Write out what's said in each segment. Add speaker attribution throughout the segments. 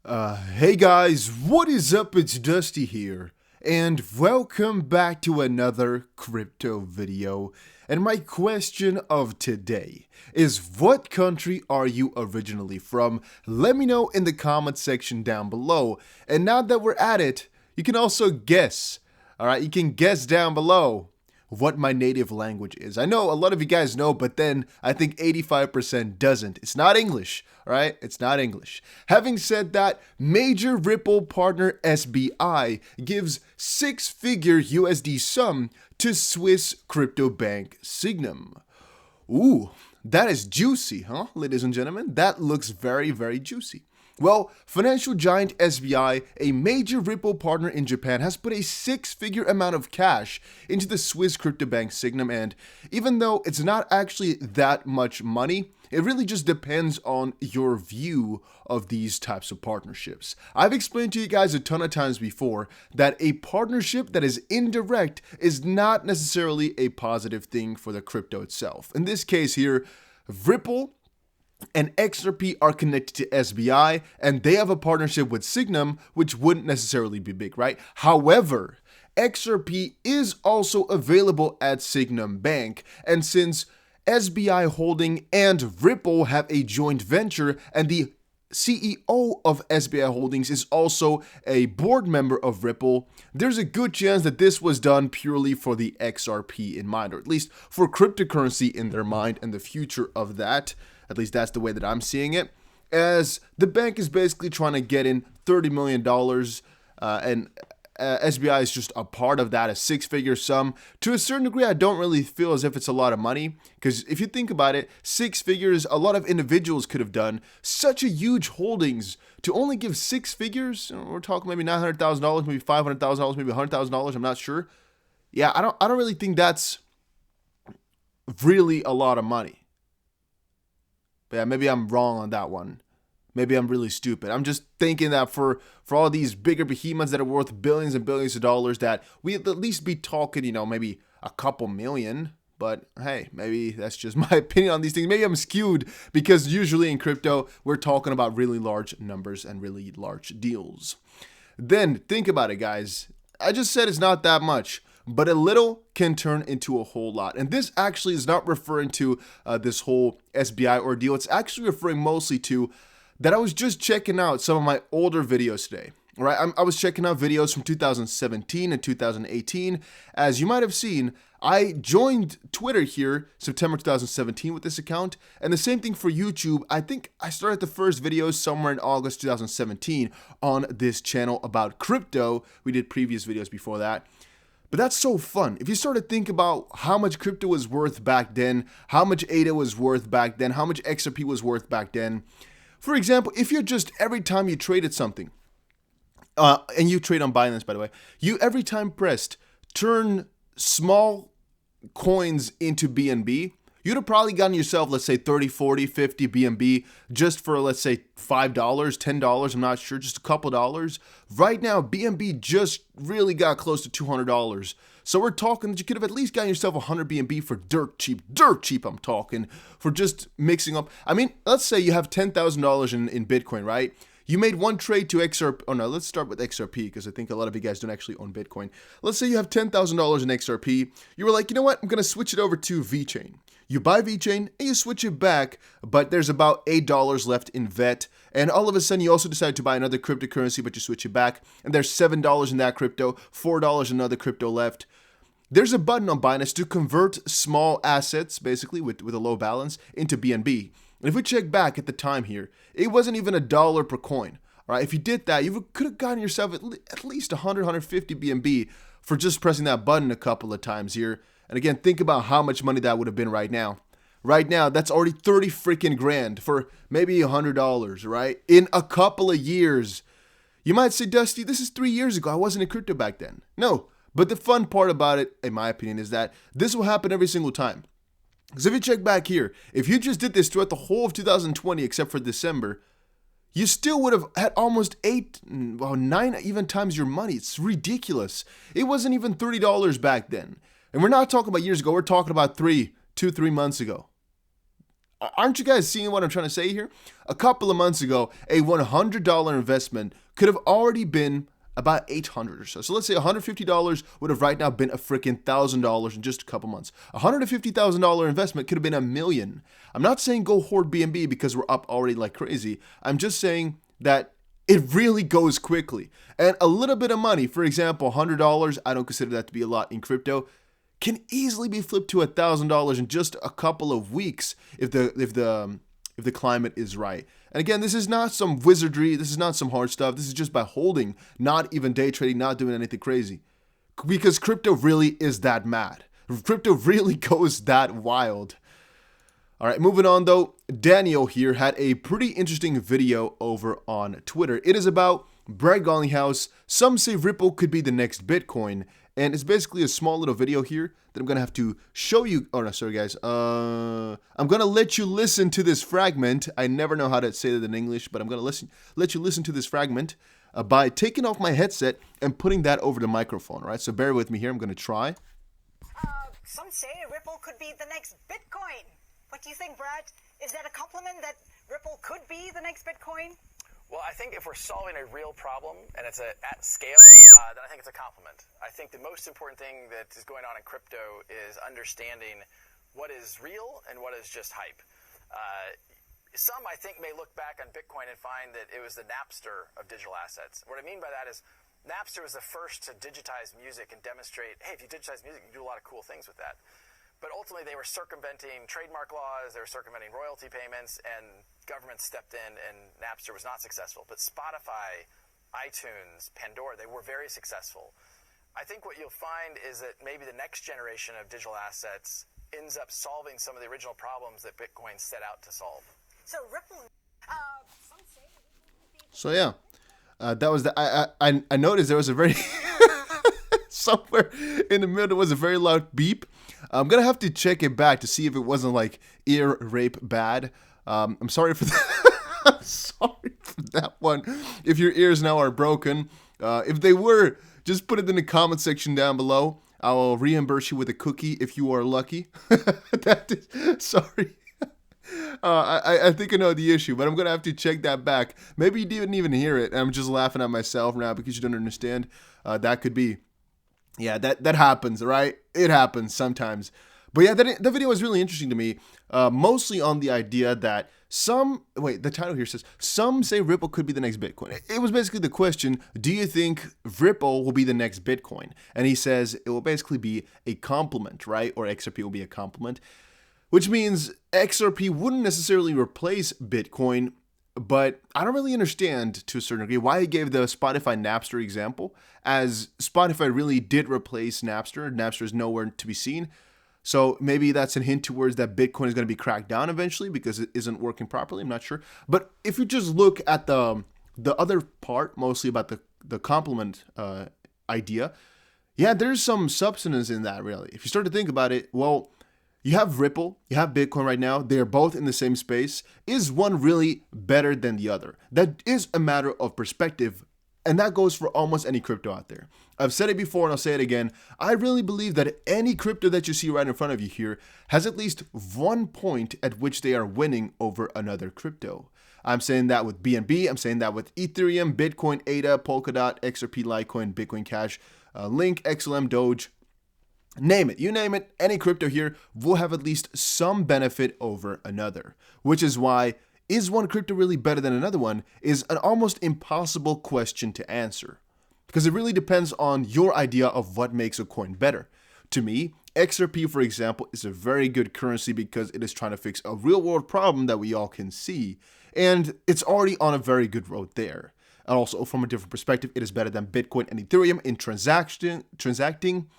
Speaker 1: Hey guys, what is up? It's Dusty here, and welcome back to another crypto video. And my question of today is, what country are you originally from? Let me know in the comment section down below. And now that we're at it, you can also guess. Alright, you can guess down below what my native language is. I know a lot of you guys know, but then I think 85% doesn't. It's not English, all right? It's not English. Having said that, major Ripple partner SBI gives six-figure USD sum to Swiss crypto bank Signum. Ooh, that is juicy, huh, ladies and gentlemen? That looks very, very juicy. Well, financial giant SBI, a major Ripple partner in Japan, has put a six-figure amount of cash into the Swiss crypto bank Signum, and even though it's not actually that much money, it really just depends on your view of these types of partnerships. I've explained to you guys a ton of times before that a partnership that is indirect is not necessarily a positive thing for the crypto itself. In this case here, Ripple and XRP are connected to SBI, and they have a partnership with Signum, which wouldn't necessarily be big, right? However, XRP is also available at Signum Bank, and since SBI Holding and Ripple have a joint venture, and the CEO of SBI Holdings is also a board member of Ripple, there's a good chance that this was done purely for the XRP in mind, or at least for cryptocurrency in their mind and the future of that. At least that's the way that I'm seeing it, as the bank is basically trying to get in $30 million, and SBI is just a part of that, a six-figure sum. To a certain degree, I don't really feel as if it's a lot of money, because if you think about it, six figures, a lot of individuals could have done such a huge holdings. To only give six figures, we're talking maybe $900,000, maybe $500,000, maybe $100,000, I'm not sure. Yeah, I don't really think that's really a lot of money. But yeah, maybe I'm wrong on that one. Maybe I'm really stupid. I'm just thinking that for all these bigger behemoths that are worth billions and billions of dollars, that we'd at least be talking, maybe a couple million. But hey, maybe that's just my opinion on these things. Maybe I'm skewed, because usually in crypto, we're talking about really large numbers and really large deals. Then think about it, guys. I just said it's not that much, but a little can turn into a whole lot. And this actually is not referring to this whole SBI ordeal. It's actually referring mostly to that I was just checking out some of my older videos today. All right, I was checking out videos from 2017 and 2018. As you might have seen, I joined Twitter here September 2017 with this account, and the same thing for YouTube. I think I started the first videos somewhere in August 2017 on this channel about crypto. We did previous videos before that. But that's so fun. If you start to think about how much crypto was worth back then, how much ADA was worth back then, how much XRP was worth back then. For example, if you're just every time you traded something, and you trade on Binance, by the way, you every time pressed turn small coins into BNB, you'd have probably gotten yourself, let's say 30, 40, 50 BNB just for, let's say, $5, $10, I'm not sure, just a couple dollars. Right now, BNB just really got close to $200. So we're talking that you could have at least gotten yourself 100 BNB for dirt cheap I'm talking, for just mixing up. I mean, let's say you have $10,000 in Bitcoin, right? You made one trade to XRP. Oh no, let's start with XRP, because I think a lot of you guys don't actually own Bitcoin. Let's say you have $10,000 in XRP. You were like, you know what? I'm going to switch it over to VeChain. You buy VeChain and you switch it back, but there's about $8 left in VET. And all of a sudden, you also decide to buy another cryptocurrency, but you switch it back. And there's $7 in that crypto, $4 in another crypto left. There's a button on Binance to convert small assets, basically with a low balance, into BNB. And if we check back at the time here, it wasn't even $1 per coin. All right, if you did that, you could have gotten yourself at least 100, 150 BNB for just pressing that button a couple of times here. And again, think about how much money that would have been right now. Right now, that's already 30 freaking grand for maybe $100, right? In a couple of years. You might say, Dusty, this is 3 years ago. I wasn't in crypto back then. No, but the fun part about it, in my opinion, is that this will happen every single time. Because if you check back here, if you just did this throughout the whole of 2020, except for December, you still would have had almost 9 even times your money. It's ridiculous. It wasn't even $30 back then. And we're not talking about years ago. We're talking about 3 months ago. Aren't you guys seeing what I'm trying to say here? A couple of months ago, a $100 investment could have already been about $800 or so. So let's say $150 would have right now been a freaking $1,000 in just a couple months. A $150,000 investment could have been $1 million. I'm not saying go hoard BNB because we're up already like crazy. I'm just saying that it really goes quickly. And a little bit of money, for example, $100, I don't consider that to be a lot in crypto, can easily be flipped to $1,000 in just a couple of weeks if the climate is right. And again, this is not some wizardry. This is not some hard stuff. This is just by holding, not even day trading, not doing anything crazy. Because crypto really is that mad. Crypto really goes that wild. All right, moving on though. Daniel here had a pretty interesting video over on Twitter. It is about Brad Garlinghouse. Some say Ripple could be the next Bitcoin. And it's basically a small little video here that I'm going to have to show you. Oh, no, sorry, guys. I'm going to let you listen to this fragment. I never know how to say that in English, but I'm going to let you listen to this fragment by taking off my headset and putting that over the microphone, all right? So bear with me here. I'm going to try.
Speaker 2: Some say Ripple could be the next Bitcoin. What do you think, Brad? Is that a compliment that Ripple could be the next Bitcoin?
Speaker 3: Well, I think if we're solving a real problem and it's at scale, then I think it's a compliment. I think the most important thing that is going on in crypto is understanding what is real and what is just hype. Some, I think, may look back on Bitcoin and find that it was the Napster of digital assets. What I mean by that is Napster was the first to digitize music and demonstrate, hey, if you digitize music, you can do a lot of cool things with that. But ultimately, they were circumventing trademark laws, they were circumventing royalty payments, and government stepped in, and Napster was not successful. But Spotify, iTunes, Pandora, they were very successful. I think what you'll find is that maybe the next generation of digital assets ends up solving some of the original problems that Bitcoin set out to solve.
Speaker 2: So Ripple, some say...
Speaker 1: So yeah, that was the... I noticed there was a very... somewhere in the middle was a very loud beep. I'm gonna have to check it back to see if it wasn't like ear rape bad. I'm sorry for that. I'm sorry for that one. If your ears now are broken, if they were, just put it in the comment section down below. I will reimburse you with a cookie if you are lucky. Sorry. I think I know the issue, but I'm gonna have to check that back. Maybe you didn't even hear it. I'm just laughing at myself now because you don't understand. That could be. Yeah, that happens, right? It happens sometimes. But yeah, that video was really interesting to me, mostly on the idea that the title here says, some say Ripple could be the next Bitcoin. It was basically the question, do you think Ripple will be the next Bitcoin? And he says it will basically be a complement, right? Or XRP will be a complement, which means XRP wouldn't necessarily replace Bitcoin. But I don't really understand, to a certain degree, why he gave the Spotify Napster example, as Spotify really did replace Napster. Napster is nowhere to be seen. So maybe that's a hint towards that Bitcoin is going to be cracked down eventually because it isn't working properly. I'm not sure. But if you just look at the other part, mostly about the complement idea, yeah, there's some substance in that, really. If you start to think about it, well, you have Ripple, you have Bitcoin right now. They are both in the same space. Is one really better than the other? That is a matter of perspective, and that goes for almost any crypto out there. I've said it before and I'll say it again. I really believe that any crypto that you see right in front of you here has at least one point at which they are winning over another crypto. I'm saying that with BNB. I'm saying that with Ethereum, Bitcoin, ADA, Polkadot, XRP, Litecoin, Bitcoin Cash, Link, XLM, Doge. Name it, you name it, any crypto here will have at least some benefit over another, which is why is one crypto really better than another one is an almost impossible question to answer, because it really depends on your idea of what makes a coin better. To me, XRP, for example, is a very good currency because it is trying to fix a real world problem that we all can see, and it's already on a very good road there. And also from a different perspective, it is better than Bitcoin and Ethereum in transacting.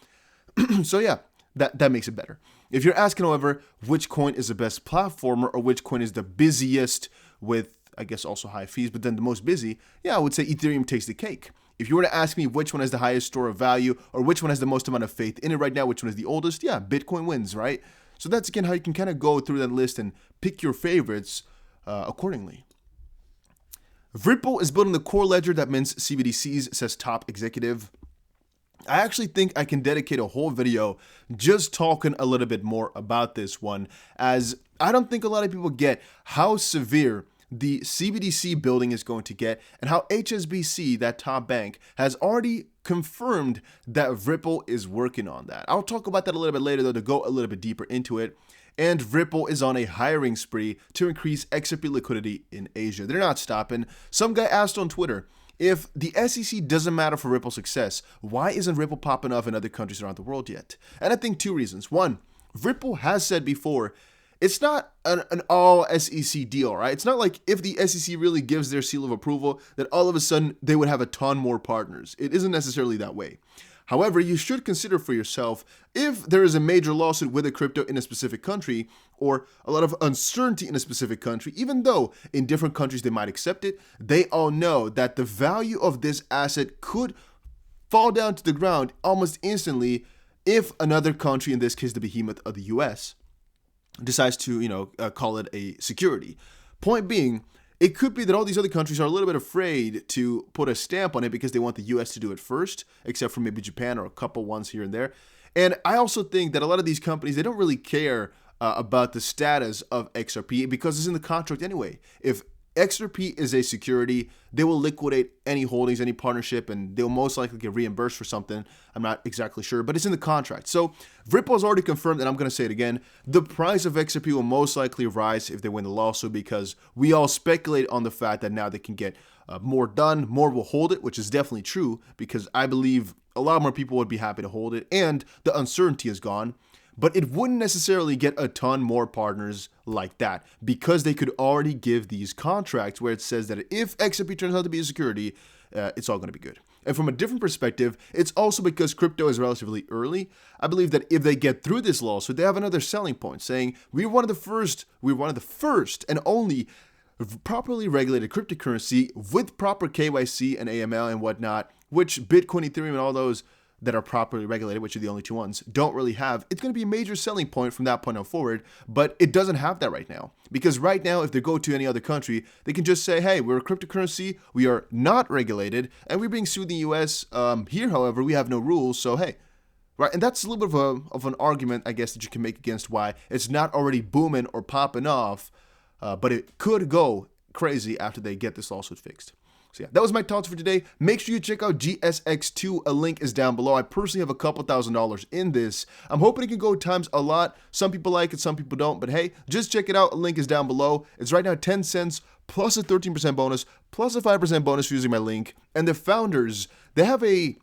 Speaker 1: So yeah, that makes it better. If you're asking, however, which coin is the best platformer or which coin is the busiest with, I guess, also high fees, but then the most busy, yeah, I would say Ethereum takes the cake. If you were to ask me which one has the highest store of value or which one has the most amount of faith in it right now, which one is the oldest, yeah, Bitcoin wins, right? So that's again how you can kind of go through that list and pick your favorites accordingly. Ripple is building the core ledger that mints CBDCs, says top executive. I actually think I can dedicate a whole video just talking a little bit more about this one, as I don't think a lot of people get how severe the CBDC building is going to get, and how HSBC, that top bank, has already confirmed that Ripple is working on that. I'll talk about that a little bit later, though, to go a little bit deeper into it. And Ripple is on a hiring spree to increase XRP liquidity in Asia. They're not stopping. Some guy asked on Twitter, if the SEC doesn't matter for Ripple's success, why isn't Ripple popping off in other countries around the world yet? And I think two reasons. One, Ripple has said before, it's not an all SEC deal, right? It's not like if the SEC really gives their seal of approval that all of a sudden they would have a ton more partners. It isn't necessarily that way. However, you should consider for yourself, if there is a major lawsuit with a crypto in a specific country, or a lot of uncertainty in a specific country, even though in different countries they might accept it, they all know that the value of this asset could fall down to the ground almost instantly if another country, in this case the behemoth of the US, decides to, call it a security. Point being, it could be that all these other countries are a little bit afraid to put a stamp on it because they want the US to do it first, except for maybe Japan or a couple ones here and there. And I also think that a lot of these companies, they don't really care about the status of XRP because it's in the contract anyway. If XRP is a security, they will liquidate any holdings, any partnership, and they'll most likely get reimbursed for something. I'm not exactly sure, but it's in the contract. So Ripple has already confirmed, and I'm going to say it again, the price of XRP will most likely rise if they win the lawsuit, because we all speculate on the fact that now they can get more done, more will hold it, which is definitely true, because I believe a lot more people would be happy to hold it, and the uncertainty is gone. But it wouldn't necessarily get a ton more partners like that, because they could already give these contracts where it says that if XRP turns out to be a security, it's all going to be good. And from a different perspective, it's also because crypto is relatively early. I believe that if they get through this lawsuit, they have another selling point saying we're one of the first and only properly regulated cryptocurrency with proper KYC and AML and whatnot, which Bitcoin, Ethereum, and all those that are properly regulated, which are the only two ones, don't really have. It's going to be a major selling point from that point on forward, but it doesn't have that right now. Because right now, if they go to any other country, they can just say, hey, we're a cryptocurrency, we are not regulated, and we're being sued in the US. Here, however, we have no rules, so hey. Right, and that's a little bit of an argument, I guess, that you can make against why it's not already booming or popping off, but it could go crazy after they get this lawsuit fixed. So yeah, that was my thoughts for today. Make sure you check out GSX2. A link is down below. I personally have a couple $1,000s in this. I'm hoping it can go times a lot. Some people like it, some people don't. But hey, just check it out. A link is down below. It's right now 10 cents plus a 13% bonus plus a 5% bonus for using my link. And the founders, they have a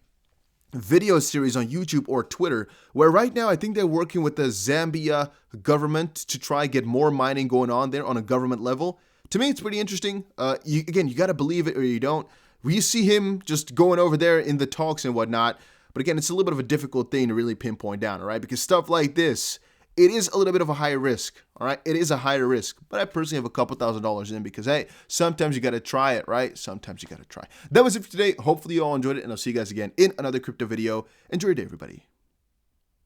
Speaker 1: video series on YouTube or Twitter where right now I think they're working with the Zambia government to try get more mining going on there on a government level. To me, it's pretty interesting. You got to believe it or you don't. We see him just going over there in the talks and whatnot. But again, it's a little bit of a difficult thing to really pinpoint down, all right? Because stuff like this, it is a little bit of a higher risk, all right? It is a higher risk. But I personally have a couple $1,000s in because, hey, sometimes you got to try it, right? Sometimes you got to try. That was it for today. Hopefully you all enjoyed it, and I'll see you guys again in another crypto video. Enjoy your day, everybody.